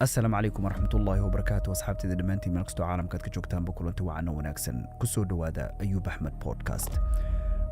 السلام عليكم ورحمة الله وبركاته أصحابتي دمانتي من كستو عالم كاد كجوكتان بكلنتو وعنا وناكسن كسو دوادا أيوب أحمد بودكاست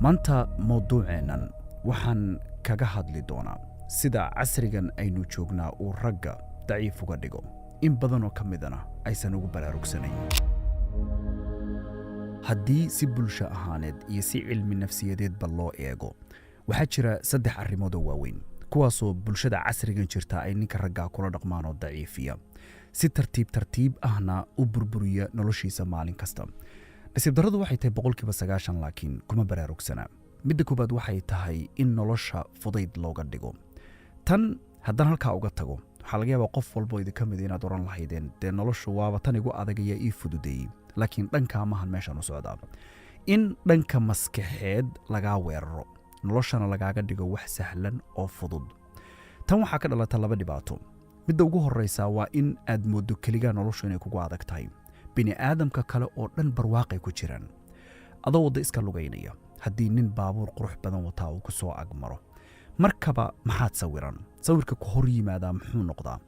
مانتا موضوعنا وحن كاقهد لدونا سيدا عسريغان أينو جوغنا ورقا ضعيف وقدقو إن بدنو كمدنا أيسانو براروكسانين haddii si bulsho ahaaneed iyo si cilmi nafsiyadeedba loo eego waxaa jira 3 arrimood oo waaweyn kuwaasoo bulshada casrigan jirta ay ninka ragga kula dhaqmaan oo daciifiya si tartiib ahna u burburiya noloshiisa maalin kasta nasiib darradu waxay tahay 90% laakiin kuma baraarugsana midda koobaad waxay tahay in nolosha fudayd looga dhigo tan haddaan halkaa uga tago waxaa laga yaabaa qof walba idinka mid inaad oran lahaydeen dee noloshu waaba tan igu adagaya ii fududeeyey laakiin dhanka maahan meeshan u socdaa in dhanka maskaxeed laga weeraro noloshana lagaaga dhigo wax sahlan oo fudud tan waxaa ka dhalata laba dhibaato midda ugu horeysa waa in aad moodo kaliya noloshu inay kugu adag tahay bini aadamka kale oo dhan barwaaqay ku jiraan adoo wada iska lugaynaya haddii nin baabuur qurux badan wataa uu ku soo agmaro markaba maxaad sawiran sawirka ku hor yimaada muxuu noqdaa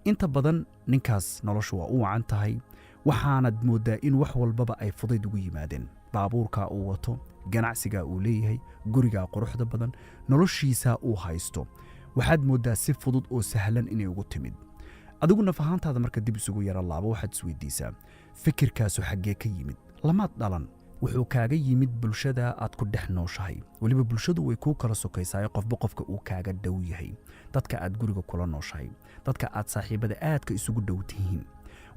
inta badan ninkaas noloshu waa u wacan tahay waxaanad moodaa in wax walbaba ay fudayd ugu yimaadeen baabuurka uu wato ganacsiga uu leeyahay guriga quruxda badan noloshiisa uu haysto waxaad moodaa si fudud oo sahlan inay ugu timid adiguna fahantaada marka dib isugu yara laabo waxaad isweydiisaa fikirkaasu xaggee ka yimid lamaad dhalan wuxuu kaaga yimid bulshada aad ku dhex nooshahay waliba bulshadu way ku kala sokaysaa qofba qofka uu kaaga dhow yahay dadka aad guriga kula nooshahay dadka aad saaxiibada aadka isugu dhow tihiin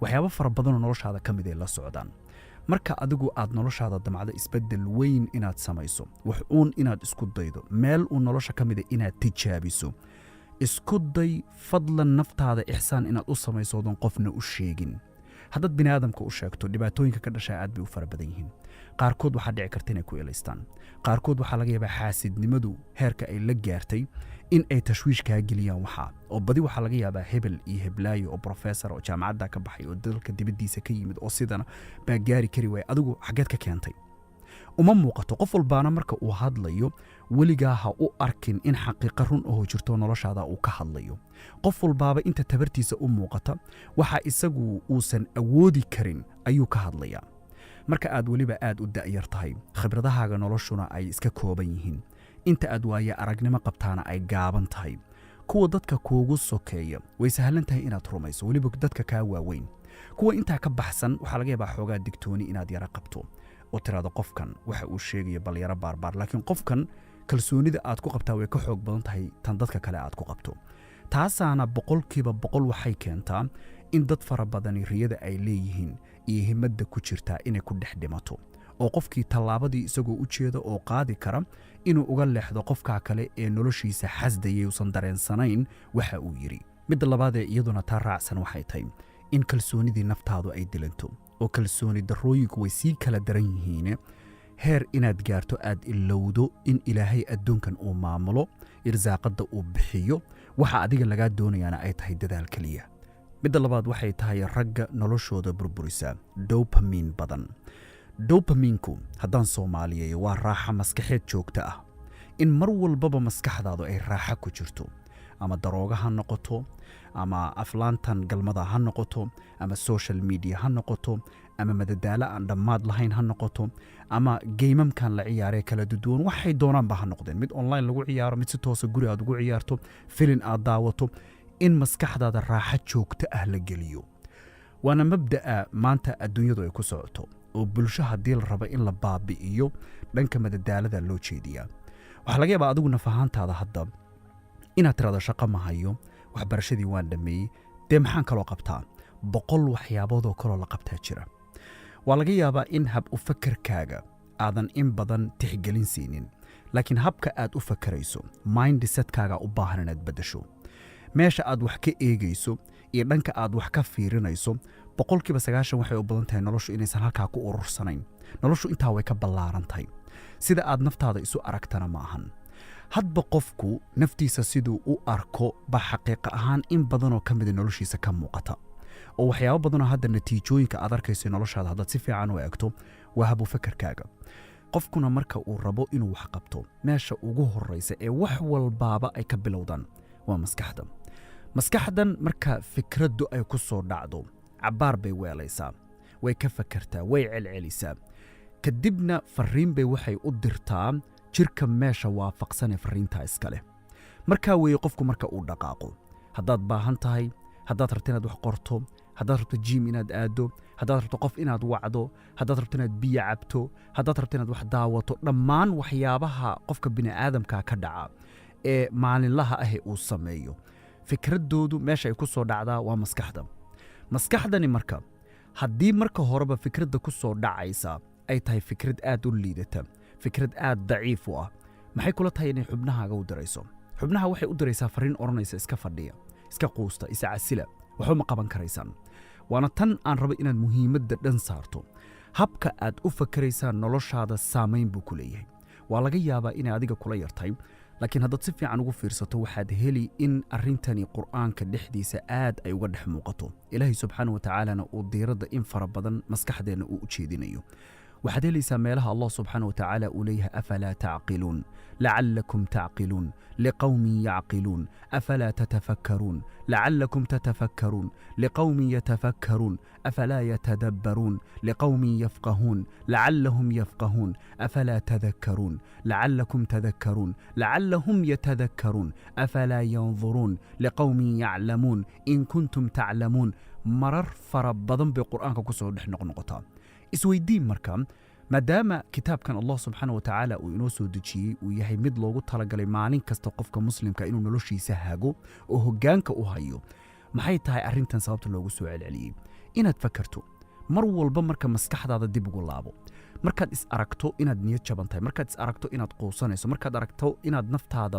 waxyaabo fara badan oo noloshaada ka mid ah la socdaan marka adigu aad noloshaada damacdo isbedel weyn inaad samayso wax inaad isku daydo meel uu nolosha ka mid ah inaad tijaabiso isku day fadlan naftaada ihsaan inaad u samayso doon qofna u sheegin haddaad bini aadamka u sheegto dhibaatooyinka ka dhashay aad bay u fara badan yihiin qaarkood waxaa dhici karta inay ku ilaystaan qaarkood waxaa laga yaabaa xaasidnimadu heerka ay la gaartay in ay tashwiish kaa geliyaan waxa oo badi waxaa laga yaabaa hebel iyo heblaayo oo professor oo jaamacadda ka baxay oo dalka dibadiisa ka yimid oo sidana baa gaari kari waay adigu xageed ka keentay uma muuqato qof walbaana marka uu hadlayo weligaa ha u arkin in xaqiiqo run oo jirto noloshaada uu ka hadlayo qof walbaaba inta tabartiisa u muuqata waxa isagu uusan awoodi karin ayuu ka hadlayaa marka aad waliba aad u da'yar tahay khibradahaaga noloshuna ay iska kooban yihiin inta aad waaye aragnimo qabtaana ay gaaban tahay kuwa dadka kuugu sokeeya way sahlan tahay inaad rumayso waliba dadka kaa waaweyn kuwa intaa ka baxsan waxaa laga yaabaa xoogaa digtooni inaad yara qabto oo tiraado qofkan waxa uu sheegaya bal yara baarbaar laakiin qofkan kalsoonida aad ku qabtaa way ka xoog badan tahay tan dadka kale aad ku qabto taasaana 100% waxay keentaa in dad fara badan riyada ay leeyihiin iyo himada ku jirta inay ku dhex dhimato oo qofkii tallaabadii isagoo u jeeda oo qaadi kara inuu uga leexdo qofka kale ee noloshiisa xasdayay uusan dareensanayn waxa uu yiri mid labaad ee iyaduna taa raacsan waxay tahay in kalsoonidii naftaadu ay dilanto oo kalsooni darooyinku way sii kala daran yihiin heer inaad gaarto aad ilowdo in ilaahay adduunkan uu maamulo irsaaqada uu bixiyo waxa adiga laga doonayaana ay tahay dadaal kaliya mid labaad waxay tahay ragga noloshooda burburisa dopamine badan dopaminku haddaan Soomaaliyeeyo waa raaxa maskaxeed joogta ah in mar walbaba maskaxdaadu ay raaxa ku jirto ama darooga ha noqoto ama aflaantan galmada ha noqoto ama social media ha noqoto ama madadaala aan dhammaad lahayn ha noqoto ama geemamkan la ciyaaree kala duwan waxay doonaanba ha noqdeen mid online lagu ciyaaro mid si toos ah guri aad ugu ciyaarto filin aad daawato in maskaxdaada raaxa joogta ah la geliyo waana mabda'a maanta adduunyadu ay ku socoto oo bulsho haddii la rabo in la baabi'iyo dhanka madadaalada loo jeediyaa waxaa laga yaabaa adiguna fahantaada hadda inaad tiraado shaqo ma hayo waxbarashadii waan dhameeyey dee maxaan kaloo qabtaa 100 waxyaabood oo kaloo la qabtaa jira waa laga yaabaa in hab u fakarkaaga aadan in badan tixgelin siinin laakiin habka aad u fakarayso mindsetkaaga u baahan inaad bedesho meesha aad wax ka eegayso iyo dhanka aad wax ka fiirinayso 90% waxay u badan tahay noloshu inaysan halkaa ku urursanayn noloshu intaa way ka ballaaran tahay sida aad naftaada isu aragtana ma ahan hadba qofku naftiisa siduu u arko ba xaqiiqo ahaan in badan oo ka mid ah noloshiisa ka muuqata oo waxyaabo badan oo hadda natiijooyinka aad arkayso noloshaada haddaad si fiican u eegto waa habu fakarkaaga qofkuna marka uu rabo inuu wax qabto meesha ugu horeysa ee wax walbaaba ay ka bilowdaan waa maskaxda maskaxdan marka fikraddu ay ku soo dhacdo cabbaar bay weelaysaa, way ka fakartaa, way celcelisaa, kadibna farriin bay waxay u dirtaa jirka meesha waafaqsanee farriintaa iska leh. markaa weeye qofku marka uu dhaqaaqo. haddaad baahan tahay, haddaad rabto inaad wax qorto, haddaad rabto jiim inaad aaddo, haddaad rabto qof inaad wacdo, haddaad rabto inaad biyo cabto, haddaad rabto inaad wax daawato, dhammaan waxyaabaha qofka bini'aadamkaa ka dhaca ee maalinlaha ah ee uu sameeyo, fikraddoodu meesha ay ku soo dhacdaa waa maskaxda. maskaxdani marka haddii marka horeba fikradda ku soo dhacaysa ay tahay fikrad aad u liidata, fikrad aad daciif u ah, maxay kula tahay inay xubnahaaga u dirayso? xubnaha waxay u diraysaa farriin odhanaysa iska fadhiya, iska quusta, isa casila, waxba ma qaban karaysaan. waana tan aan rabo inaad muhiimadda dhan saarto. habka aad u fakaraysaan noloshaada saamayn buu ku leeyahay. waa laga yaabaa inay adiga kula yartay, laakiin haddaad si fiican ugu fiirsato waxaad heli in arrintani qur'aanka dhexdiisa aad ay uga dhex muuqato. ilaahay subxaana wa tacaalana uu diiradda in fara badan maskaxdeenna uu u jeedinayo. waxaad helaysaa meelaha allah subxaana wa tacaala uu leeyahay afalaa tacqiluun lacallakum tacqiluun liqawmin yacqiluun afalaa tatafakkaruun lacallakum tatafakkaruun liqawmin yatafakkaruun afalaa yatadabbaruun liqawmin yafqahuun lacallahum yafqahuun afalaa tadakkaruun lacallakum tadakkaruun lacallahum yatadakkaruun afalaa yanduruun liqawmin yaclamuun in kuntum taclamuun. marar fara badan bay qur'aanka ku soo dhex noqnoqotaa. isweydiin marka, maadaama kitaabkan allah subxaana wa tacaala uu inoo soo dejiyey uu yahay mid loogu talagalay maalin kasta qofka muslimka inuu noloshiisa hago oo hoggaanka u hayo, maxay tahay arrintan sababta loogu soo celceliyey? inaad fakarto mar walba. marka maskaxdaada dib ugu laabo, markaad is aragto inaad niyad jaban tahay, markaad is aragto inaad quusanayso, markaad aragto inaad naftaada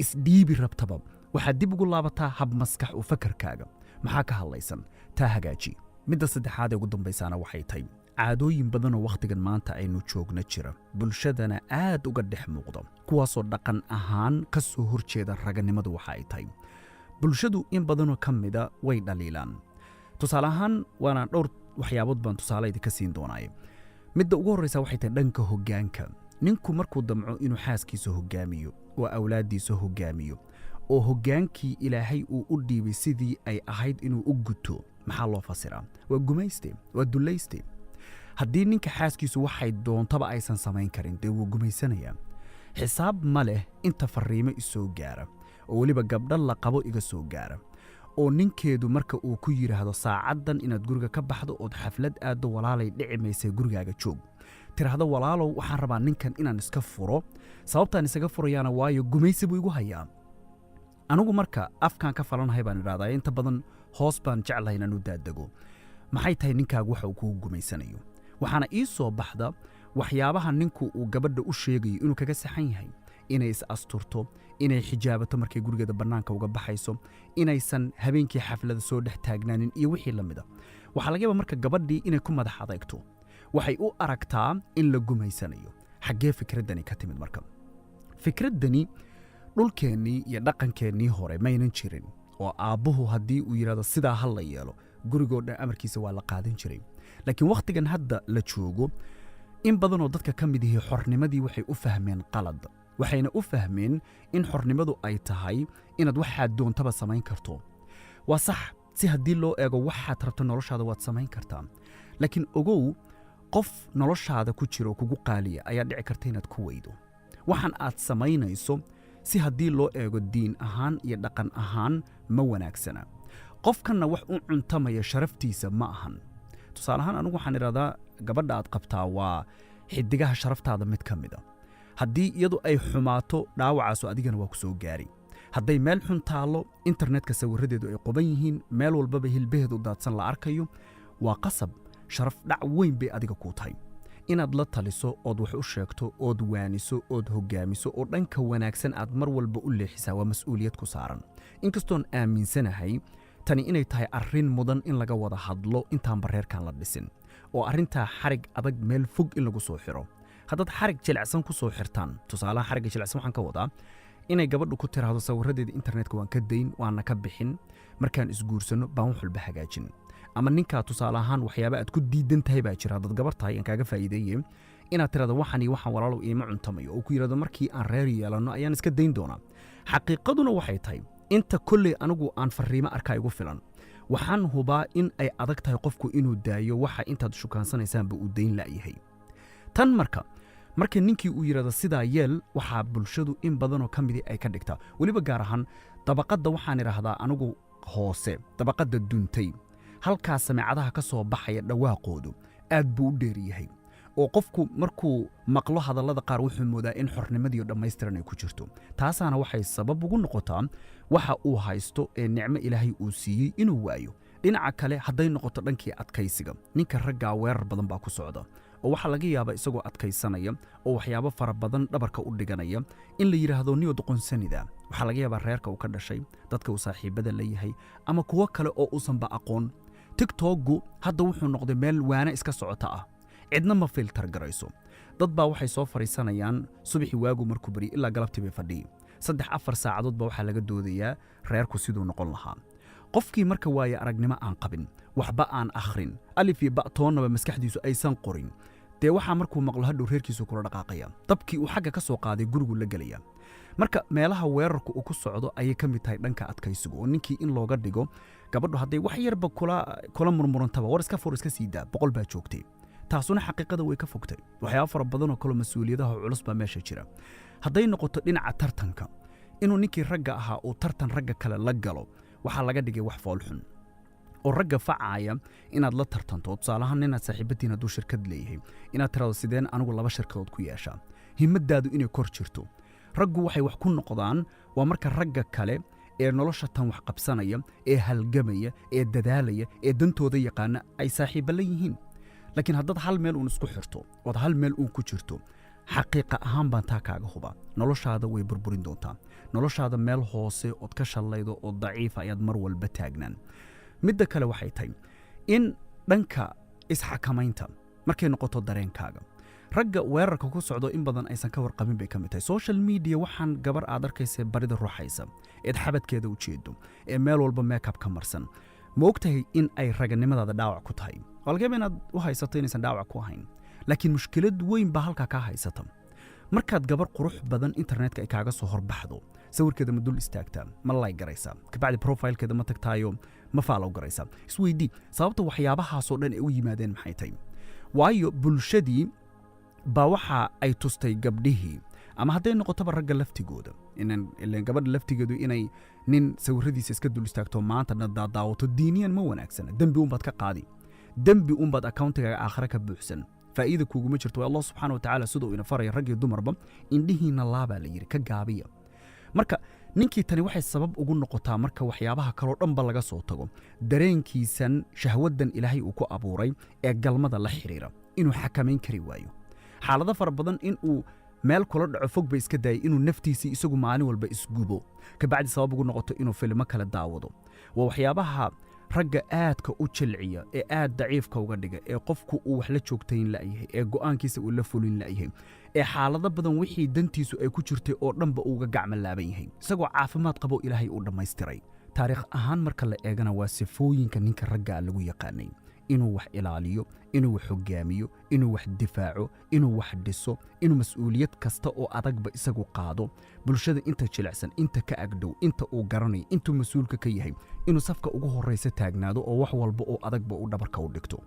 isdhiibi rabtaba, waxaad dib ugu laabataa hab maskax oo fakarkaaga maxaa ka hadlaysan, taa hagaaji. midda saddexaad ee ugu dambaysaana waxay tahay caadooyin badanoo wakhtigan maanta aynu joogna jira, bulshadana aad uga dhex muuqda, kuwaasoo dhaqan ahaan ka soo horjeeda raganimadu waxa ay tahay. bulshadu in badanoo ka mida way dhaliilaan. tusaale ahaan waana dhowr waxyaabood baan tusaale idinka siin doonaaye. midda ugu horraysa waxay tahay dhanka hoggaanka. ninku markuu damco inuu xaaskiisa hoggaamiyo oo awlaaddiisa hoggaamiyo oo hoggaankii ilaahay uu u dhiibay sidii ay ahayd inuu u guto, maxaa loo fasiraa? waa gumayste, waa dullayste. haddii ninka xaaskiisu waxay doontaba aysan samayn karin, dee wuu gumaysanayaa. xisaab ma leh inta farriimo isoo gaara oo weliba gabdha la qabo iga soo gaara oo ninkeedu marka uu ku yidhaahdo saacaddan inaad guriga ka baxdo ood xaflad aaddo, walaalay dhici maysee gurigaaga joog, tiraahdo walaalow waxaan rabaa ninkan inaan iska furo. sababtaan isaga furayaana waayo gumaysi buu igu hayaa. anigu marka afkaan ka falanahay baan idhahdaa inta badan hoos baan jeclahay inaan u daadego. maxay tahay ninkaagu waxa uu kugu gumaysanayo? waxaana ii soo baxda waxyaabaha ninku uu gabadha u sheegayo inuu kaga saxan yahay. inay is asturto, inay xijaabato markay gurigeeda bannaanka uga baxayso, inaysan habeenkii xaflada soo dhex taagnaanin iyo wixii la mida. waxaa laga yaabaa marka gabadhii inay ku madax adeegto, waxay u aragtaa in la gumaysanayo. xaggee fikraddani ka timid marka? fikraddani dhulkeennii iyo dhaqankeennii hore maynan jirin oo aabbuhu haddii uu yidhahdo sidaa ha la yeelo, gurigoo dhan amarkiisa waa la qaadan jiray. laakiin wakhtigan hadda la joogo, in badanoo dadka ka mid yihi xornimadii waxay u fahmeen qalad. waxayna u fahmeen in xornimadu ay tahay inaad waxaad doontaba samayn karto. waa sax, si haddii loo eego waxaad rabto noloshaada waad samayn kartaa, laakiin ogow qof noloshaada ku jira oo kugu qaaliya ayaa dhici karta inaad ku weydo. waxaan aad samaynayso si haddii loo eego diin ahaan iyo dhaqan ahaan ma wanaagsana. qofkanna wax u cuntamaya sharaftiisa ma ahan. tusaale ahaan anigu waxaan idhahdaa gabadha aad qabtaa waa xidigaha sharaftaada mid ka mida. haddii iyadu ay xumaato, dhaawacaasu adigana waa ku soo gaari. hadday meel xun taallo, internetka sawirradeedu ay qoban yihiin, meel walbaba hilbaheedu daadsan la arkayo, waa qasab, sharaf dhac weyn bay adiga kuu tahay. inaad la taliso ood wax u sheegto ood waaniso ood hoggaamiso oo dhanka wanaagsan aad mar walba u leexisaa waa mas'uuliyad ku saaran. inkastoon aaminsanahay tani inay tahay arrin mudan in laga wada hadlo intaan bareerkan la dhisin, oo arrintaa xarig adag meel fog in lagu soo xiro. haddaad xarig jilicsan ku soo xirtaan, tusaalaha xarigga jilicsan waxaan ka wadaa inay gabadhu ku tiraahdo sawirradeeda internetka waan ka dayn, waana ka bixin, markaan isguursanno baan wax walba hagaajin. ama ninkaa tusaale ahaan waxyaaba aad ku diidan tahay baa jira, haddaad gabar tahay aan kaaga faa'iideeye inaad tirahdo waxaan iyo waxaan walaalow iima cuntamayo, oo ku yidhahdo markii aan reer yeelanno ayaan iska dayn doonaa. xaqiiqaduna waxay tahay inta kolley anigu aan fariimo arkaa igu filan waxaan hubaa in ay adag tahay qofku inuu daayo waxa intaad shukaansanaysaanba uu dayn la'yahay tan marka ninkii uu yidhaahdo sidaa yeel waxaa bulshadu in badanoo ka midii ay ka dhigtaa weliba gaar ahaan dabaqadda waxaan idhaahdaa anigu hoose dabaqadda duntay halkaa sameecadaha ka soo baxaya dhawaaqoodu aad buu u dheer yahay oo qofku markuu maqlo hadallada qaar wuxuu moodaa in xornimadii dhammaystiran ay ku jirto taasaana waxay sabab ugu noqotaa waxa uu haysto ee nicmo ilaahay uu siiyey inuu waayo dhinaca kale hadday noqoto dhankii adkaysiga ninka raggaa weerar badan baa ku socda oo waxaa laga yaabaa isagoo adkaysanaya oo waxyaabo fara badan dhabarka u dhiganaya in la yidhaahdo niyo doqonsanida waxaa laga yaabaa reerka uu ka dhashay dadka uu saaxiibada la yahay ama kuwo kale oo uusanba aqoon tiktokgu hadda wuxuu noqday meel waana iska socota ah cidna ma filtar garayso dad baa waxay soo fariisanayaan subaxii waagu markuu bari ilaa galabtii bay fadhiyi 3-4 saacadood baa waxaa laga doodayaa reerku siduu noqon lahaa qofkii marka waaye aragnimo aan qabin waxba aan akhrin alif iyo ba toonnaba maskaxdiisu aysan qorin dee waxaa markuu maqlo hadhow reerkiisu kula dhaqaaqaya dabkii uu xagga ka soo qaaday gurigu la gelaya marka meelaha weerarku uu ku socdo ayay ka mid tahay dhanka adkaysigu oo ninkii in looga dhigo gabadhu hadday wax yarba kula murmurantaba war iska fur iska sii daa 100 baa joogtay taasuna xaqiiqada way ka fogtay waxyaabo fara badan oo kale mas'uuliyadaha culus baa meesha jira hadday noqoto dhinaca tartanka inuu ninkii ragga ahaa uu tartan ragga kale la galo waxaa laga dhigay wax fool xun oo ragga facaaya inaad la tartanto tusaalahaan inaad saaxiibadiin hadduu shirkad leeyahay inaad tirado sideen anigu 2 shirkadood ku yeeshaa himadaadu inay kor jirto raggu waxay wax ku noqdaan waa marka ragga kale ee nolosha tan wax qabsanaya ee halgamaya ee dadaalaya ee dantooda yaqaana ay saaxiibo la yihiin laakiin haddaad hal meel uun isku xirto ood hal meel uun ku jirto xaqiiqa ahaan baan taa kaaga hubaa noloshaada way burburin doontaa noloshaada meel hoose ood ka shallaydo oo daciifa ayaad mar walba taagnaan midda kale waxay tahay in dhanka isxakamaynta markay noqoto dareenkaaga ragga weerarka ku socdo in badan aysan ka warqabin bay ka mid tahay social media waxaan gabar aad arkaysa barida ruuxaysa eed xabadkeeda u jeedo ee meel walba makeup ka marsan ma ogtahay in ay raganimadaada dhaawac ku tahay waa laga yaabaa inaad u haysato inaysan dhaawac ku ahayn laakiin mushkilad weyn baa halkaa kaa haysata markaad gabar qurux badan internetka ay kaaga soo horbaxdo sawirkeeda ma dul istaagtaa ma lay garaysaa kabacdi profilkeeda ma tagtaayo ma faalow garaysaa isweydii sababta waxyaabahaasoo dhan ay u yimaadeen maxay tahay waayo bulshadii baa waxa ay tustay gabdhihii ama hadday noqotoba ragga laftigooda ilaan gabadha laftigeedu inay nin sawiradiisa iska dul istaagto maanta daawato diiniyan ma wanaagsana dembi unbaad ka qaadi dembi unbaad accountigaaga aakhira ka buuxsan faa'iida kuuguma jirto waa allah subxaana watacaala siduu ina faraya rag iyo dumarba indhihiina laabaa la yidhi ka gaabiya marka ninkii tani waxay sabab ugu noqotaa marka waxyaabaha kaloo dhanba laga soo tago dareenkiisan shahwadan ilaahay uu ku abuuray ee galmada la xiriira inuu xakamayn kari waayo xaalado fara badan inuu meel kula dhaco fog bay iska daayay inuu naftiisii isagu maalin walba isgubo kabacdi sabab ugu noqoto inuu filmo kale daawado waa waxyaabaha ragga aadka u jilciya ee aad daciifka uga dhiga ee qofku uu wax la joogtayn la'yahay ee go'aankiisa uu la fulin la'yahay ee xaalado badan wixii dantiisu ay ku jirtay oo dhanba uuga gacmo laaban yahay isagoo caafimaad qabo ilaahay uu dhammaystiray taariikh ahaan marka la eegana waa sifooyinka ninka ragga lagu yaqaanay inuu wax ilaaliyo inuu wax hogaamiyo inuu wax difaaco inuu wax dhiso inuu mas'uuliyad kasta oo adagba isagu qaado bulshada inta jilicsan inta ka agdhow inta uu garanayo intuu mas'uulka ka yahay inuu safka ugu horeysa taagnaado oo wax walba oo adagba uu dhabarka u dhigto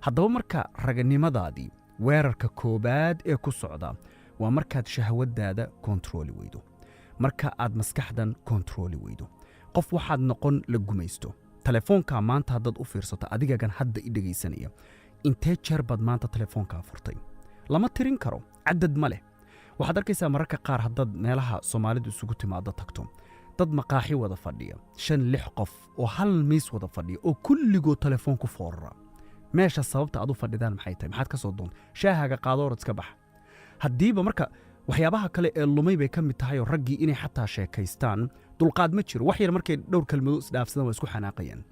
haddaba marka raganimadaadii weerarka koobaad ee ku socda waa markaad shahwadaada kontrooli weydo marka aad maskaxdan kontrooli weydo qof waxaad noqon la gumaysto telefoonka maanta haddaad u fiirsato adigagan hadda i dhegaysanaya intee jeer baad maanta telefoonkaa furtay lama tirin karo cadad ma leh waxaad arkaysaa mararka qaar haddaad meelaha soomaalidu isugu timaado tagto dad maqaaxi wada fadhiya 5-6 qof oo hal miis wada fadhiya oo kulligood telefoon ku foorara meesha sababta aad u fadhidaan maxay tahay maxaad ka soo doonta shaahaga qaadooraad iska bax haddiiba marka waxyaabaha kale ee lumay bay ka mid tahay oo raggii inay xataa sheekaystaan dulqaad ma jiro wax yar markay dhowr kalmadood isdhaafsadaan waa isku xanaaqayaan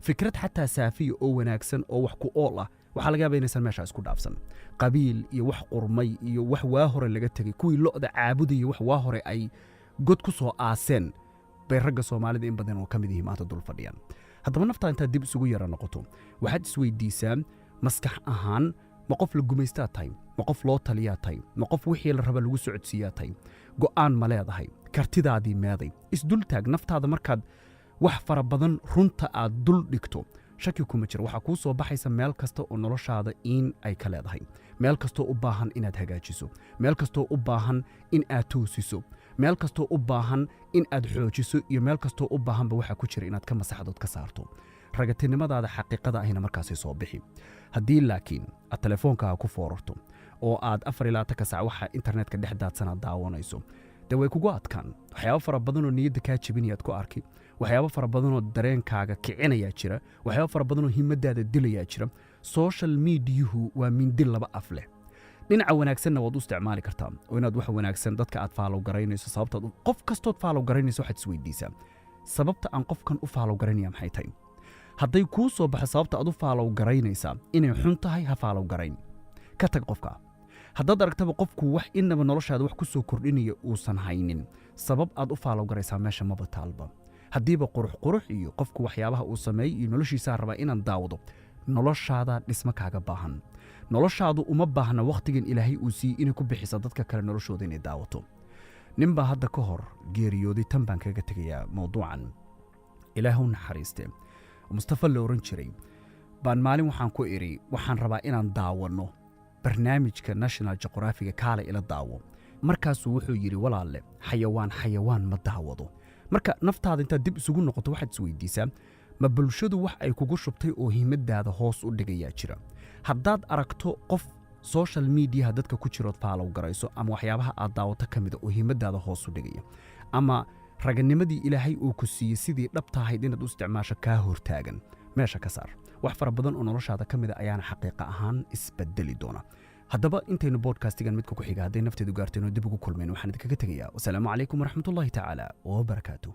fikrad xataa saafiya oo wanaagsan oo wax ku ool ah waxaa laga yaabaa inaysan meeshaa isku dhaafsan qabiil iyo wax qurmay iyo wax waa hore laga tegey kuwii lo'da caabudaya wax waa hore ay god ku soo aaseen bay ragga soomaalida in badan oo ka mid yihiin maanta dul fadhiyaan haddaba naftaa intaad dib isugu yara noqoto waxaad isweydiisaa maskax ahaan ma qof la gumaystaa tahay ma qof loo taliyaa tahay ma qof wixii la raba lagu socodsiiyaa tahay go'aan ma leedahay kartidaadii meeday isdul taag naftaada markaad wax fara badan runta aad dul dhigto shaki kuma jiro waxaa kuu soo baxaysa meel kasta oo noloshaada in ay ka leedahay meel kastoo u baahan inaad hagaajiso meel kastoo u baahan in aad toosiso meel kastoo u baahan in aad xoojiso iyo meel kastoo u baahanba waxaa ku jira inaad ka masaxdood ka saarto ragatinimadaada xaqiiqada ahina markaasi soo bixi haddii laakiin aad teleefoonkaaga ku foorarto oo aad 24 saac waxa internetka dhex daadsanaad daawanayso dee way kugu adkaan waxyaabo fara badanoo niyadda kaa jebinayaad ku arki waxyaabo fara badanoo dareenkaaga kicinayaa jira waxyaabo fara badanoo himadaada dilayaa jira social mediahu waa mindi laba af leh dhinaca wanaagsanna waad u isticmaali kartaa oo inaad wax wanaagsan dadka aad faalow garaynayso sababtaad qof kastood faalow garaynayso waxaad isweydiisaa sababta aan qofkan u faalow garanaya maxay tahay hadday kuu soo baxo sababta aad u faalow garaynaysaa inay xun tahay ha faalow garayn ka tag qofka haddaad aragtaba qofku wax inaba noloshaada wax ku soo kordhinaya uusan haynin sabab aad u faalow garaysaa meesha maba taalba haddiiba qurux iyo qofku waxyaabaha uu sameeyey iyo noloshiisaa rabaa inaan daawado noloshaada dhisma kaaga baahan noloshaadu uma baahna wakhtigan ilaahay uu siiyey inay ku bixisa dadka kale noloshooda inay daawato ninbaa hadda ka hor geeriyooday tan baan kaga tegayaa mawduucan ilaahu naxariiste mustafa la oran jiray baan maalin waxaan ku iri waxaan rabaa inaan daawano barnaamijka National Geographic kaale ila daawo markaasuu wuxuu yiri walaalle xayawaan ma daawado marka naftaada inta dib isugu noqoto waxaad isweydiisaa ma bulshadu wax ay kugu shubtay oo himadaada hoos u dhigaya jira haddaad aragto qof social media dadka ku jiro faalow garayso ama waxyaabaha aad daawato kamid oo himadaada hoos u dhigaya ama raganimadii ilaahay uu ku siiyey sidii dhabta ahayd inaad u isticmaasho ka hortaagan meesha ka saar wax fara badan oo noloshaada kamid ayaana xaqiiqo ahaan isbedeli doona haddaba intaynu podcastgan midka ku xiga hadday nafteedu gaarteen oo dib ugu kulmeen waxaan idinkaga tegayaa wasalaamu calaykum waraxmatullaahi tacaala wabarakaatuh